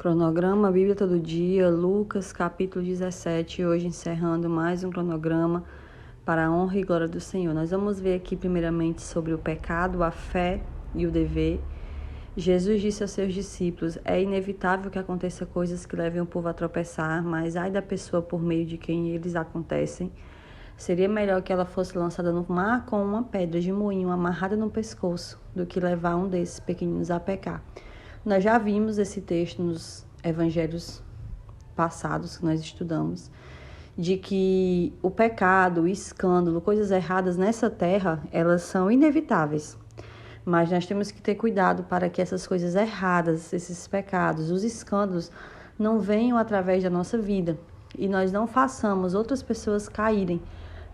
Cronograma Bíblia Todo Dia, Lucas capítulo 17, hoje encerrando mais um cronograma para a honra e glória do Senhor. Nós vamos ver aqui primeiramente sobre o pecado, a fé e o dever. Jesus disse aos seus discípulos: é inevitável que aconteça coisas que levem o povo a tropeçar, mas ai da pessoa por meio de quem eles acontecem. Seria melhor que ela fosse lançada no mar com uma pedra de moinho amarrada no pescoço, do que levar um desses pequeninos a pecar. Nós já vimos esse texto nos evangelhos passados que nós estudamos, de que o pecado, o escândalo, coisas erradas nessa terra, elas são inevitáveis. Mas nós temos que ter cuidado para que essas coisas erradas, esses pecados, os escândalos, não venham através da nossa vida. E nós não façamos outras pessoas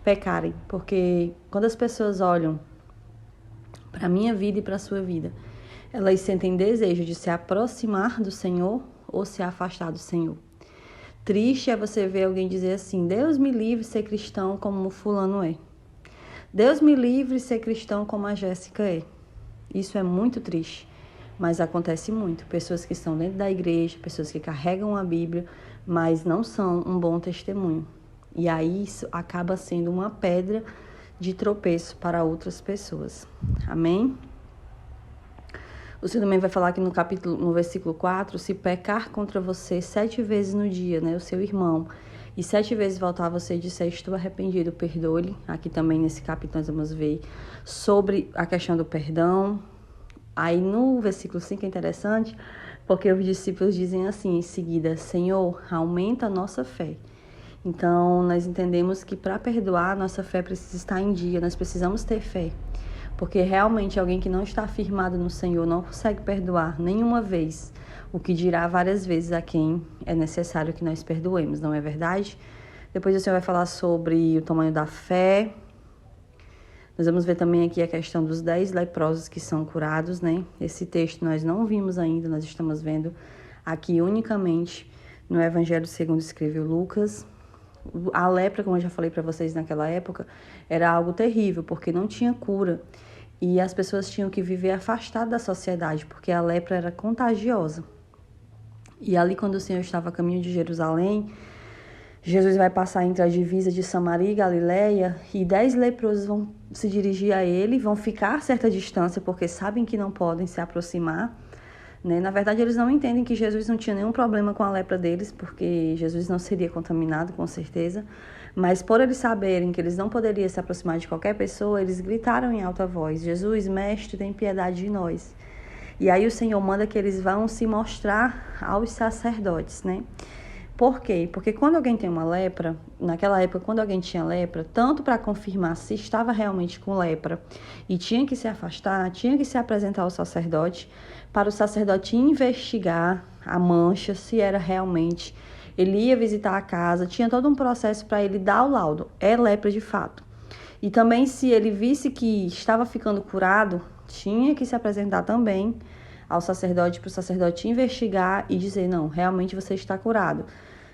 pecarem. Porque quando as pessoas olham para a minha vida e para a sua vida, elas sentem desejo de se aproximar do Senhor ou se afastar do Senhor. Triste é você ver alguém dizer assim: Deus me livre de ser cristão como o fulano é. Deus me livre de ser cristão como a Jéssica é. Isso é muito triste, mas acontece muito. Pessoas que estão dentro da igreja, pessoas que carregam a Bíblia, mas não são um bom testemunho. E aí isso acaba sendo uma pedra de tropeço para outras pessoas. Amém? O Senhor também vai falar aqui no versículo 4, se pecar contra você 7 vezes no dia, né, o seu irmão, e 7 vezes voltar a você e disser, estou arrependido, perdoe-lhe. Aqui também nesse capítulo nós vamos ver sobre a questão do perdão. Aí no versículo 5 é interessante, porque os discípulos dizem assim em seguida: Senhor, aumenta a nossa fé. Então nós entendemos que para perdoar, nossa fé precisa estar em dia, nós precisamos ter fé. Porque realmente alguém que não está firmado no Senhor não consegue perdoar nenhuma vez, o que dirá várias vezes a quem é necessário que nós perdoemos, não é verdade? Depois o Senhor vai falar sobre o tamanho da fé. Nós vamos ver também aqui a questão dos 10 leprosos que são curados, né? Esse texto nós não vimos ainda, nós estamos vendo aqui unicamente no Evangelho segundo escreveu Lucas. A lepra, como eu já falei para vocês naquela época, era algo terrível, porque não tinha cura. E as pessoas tinham que viver afastadas da sociedade, porque a lepra era contagiosa. E ali, quando o Senhor estava a caminho de Jerusalém, Jesus vai passar entre a divisa de Samaria e Galileia, e 10 leprosos vão se dirigir a ele, vão ficar a certa distância, porque sabem que não podem se aproximar. Né? Na verdade, eles não entendem que Jesus não tinha nenhum problema com a lepra deles, porque Jesus não seria contaminado, com certeza. Mas por eles saberem que eles não poderiam se aproximar de qualquer pessoa, eles gritaram em alta voz: Jesus, mestre, tem piedade de nós. E aí o Senhor manda que eles vão se mostrar aos sacerdotes, né? Por quê? Porque quando alguém tem uma lepra, naquela época, quando alguém tinha lepra, tanto para confirmar se estava realmente com lepra e tinha que se afastar, tinha que se apresentar ao sacerdote, para o sacerdote investigar a mancha, se era realmente. Ele ia visitar a casa, tinha todo um processo para ele dar o laudo, é lepra de fato. E também, se ele visse que estava ficando curado, tinha que se apresentar também ao sacerdote, para o sacerdote investigar e dizer: não, realmente você está curado.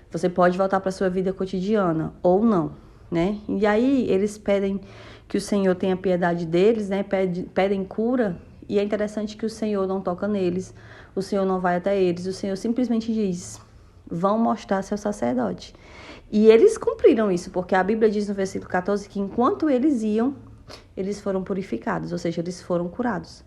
Você pode voltar para a sua vida cotidiana, ou não, né? E aí eles pedem que o Senhor tenha piedade deles, né? Pedem cura, e é interessante que o Senhor não toca neles, o Senhor não vai até eles, o Senhor simplesmente diz: vão mostrar-se ao sacerdote. E eles cumpriram isso, porque a Bíblia diz no versículo 14 que enquanto eles iam, eles foram purificados, ou seja, eles foram curados.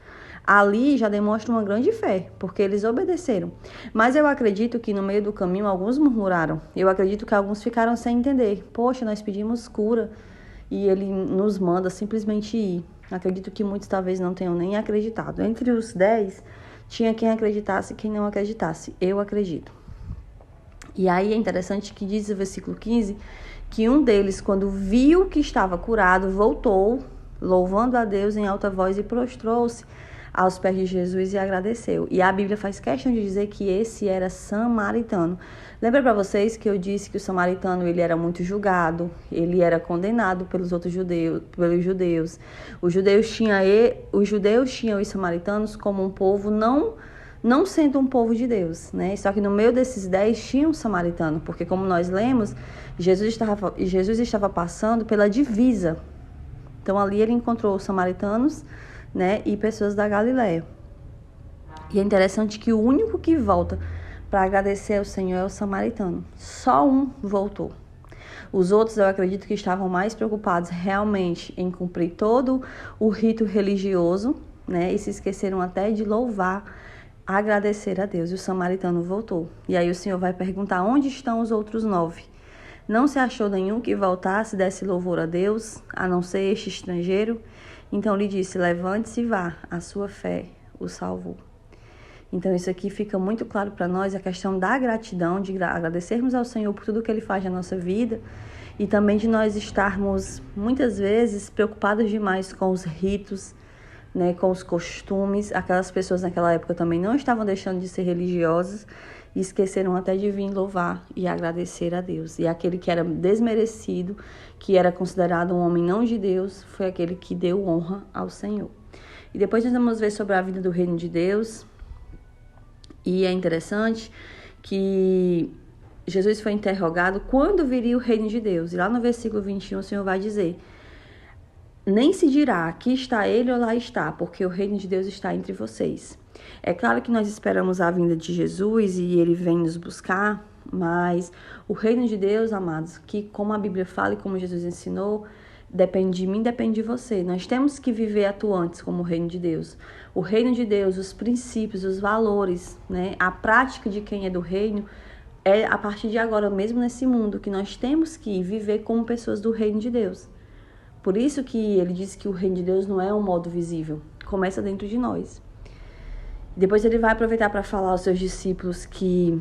Ali já demonstra uma grande fé, porque eles obedeceram. Mas eu acredito que no meio do caminho alguns murmuraram. Eu acredito que alguns ficaram sem entender. Poxa, nós pedimos cura e ele nos manda simplesmente ir. Acredito que muitos talvez não tenham nem acreditado. Entre os 10, tinha quem acreditasse e quem não acreditasse. Eu acredito. E aí é interessante que diz o versículo 15, que um deles, quando viu que estava curado, voltou, louvando a Deus em alta voz, e prostrou-se aos pés de Jesus e agradeceu. E a Bíblia faz questão de dizer que esse era samaritano. Lembra para vocês que eu disse que o samaritano ele era muito julgado, ele era condenado pelos judeus. Os judeus tinham os samaritanos como um povo não sendo um povo de Deus, né? Só que no meio desses 10 tinha um samaritano, porque como nós lemos, Jesus estava passando pela divisa. Então ali ele encontrou os samaritanos, né, e pessoas da Galileia. E é interessante que o único que volta para agradecer ao Senhor é o samaritano. Só um voltou. Os outros, eu acredito que estavam mais preocupados realmente em cumprir todo o rito religioso, né? E se esqueceram até de louvar, agradecer a Deus. E o samaritano voltou. E aí o Senhor vai perguntar: onde estão os outros 9? Não se achou nenhum que voltasse, desse louvor a Deus, a não ser este estrangeiro? Então lhe disse: levante-se e vá, a sua fé o salvou. Então isso aqui fica muito claro para nós, a questão da gratidão, de agradecermos ao Senhor por tudo que Ele faz na nossa vida e também de nós estarmos muitas vezes preocupados demais com os ritos, né, com os costumes. Aquelas pessoas naquela época também não estavam deixando de ser religiosas e esqueceram até de vir louvar e agradecer a Deus. E aquele que era desmerecido, que era considerado um homem não de Deus, foi aquele que deu honra ao Senhor. E depois nós vamos ver sobre a vida do reino de Deus. E é interessante que Jesus foi interrogado quando viria o reino de Deus. E lá no versículo 21 o Senhor vai dizer: nem se dirá, aqui está ele ou lá está, porque o reino de Deus está entre vocês. É claro que nós esperamos a vinda de Jesus e ele vem nos buscar, mas o reino de Deus, amados, que como a Bíblia fala e como Jesus ensinou, depende de mim, depende de você. Nós temos que viver atuantes como o reino de Deus. O reino de Deus, os princípios, os valores, né? A prática de quem é do reino é a partir de agora, mesmo nesse mundo, que nós temos que viver como pessoas do reino de Deus. Por isso que ele diz que o reino de Deus não é um modo visível, começa dentro de nós. Depois ele vai aproveitar para falar aos seus discípulos que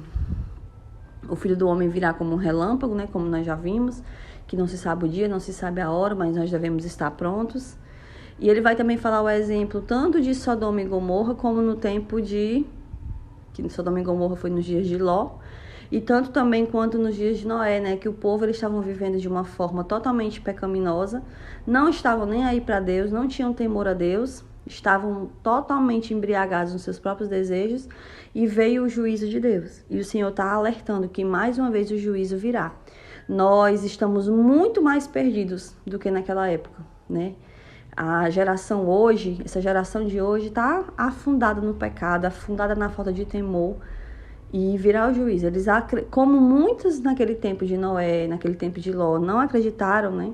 o Filho do Homem virá como um relâmpago, né? Como nós já vimos, que não se sabe o dia, não se sabe a hora, mas nós devemos estar prontos. E ele vai também falar o exemplo tanto de Sodoma e Gomorra, como no tempo de... que Sodoma e Gomorra foi nos dias de Ló, e tanto também quanto nos dias de Noé, né? Que o povo, eles estavam vivendo de uma forma totalmente pecaminosa, não estavam nem aí para Deus, não tinham temor a Deus, estavam totalmente embriagados nos seus próprios desejos, e veio o juízo de Deus. E o Senhor está alertando que mais uma vez o juízo virá. Nós estamos muito mais perdidos do que naquela época, né? A geração hoje, essa geração de hoje está afundada no pecado, afundada na falta de temor, e virá o juízo. Eles, como muitos naquele tempo de Noé, naquele tempo de Ló, não acreditaram, né,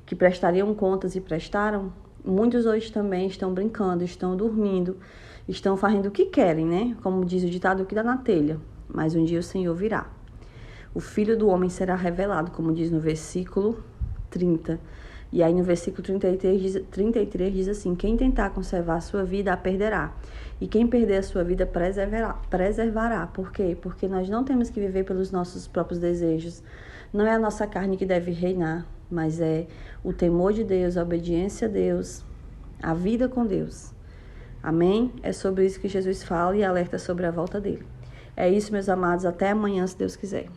que prestariam contas e prestaram, muitos hoje também estão brincando, estão dormindo, estão fazendo o que querem, né? Como diz o ditado, o que dá na telha. Mas um dia o Senhor virá. O Filho do Homem será revelado, como diz no versículo 30. E aí no versículo 33 diz assim: quem tentar conservar a sua vida, a perderá. E quem perder a sua vida, preservará. Por quê? Porque nós não temos que viver pelos nossos próprios desejos. Não é a nossa carne que deve reinar, mas é o temor de Deus, a obediência a Deus, a vida com Deus. Amém? É sobre isso que Jesus fala e alerta sobre a volta dele. É isso, meus amados. Até amanhã, se Deus quiser.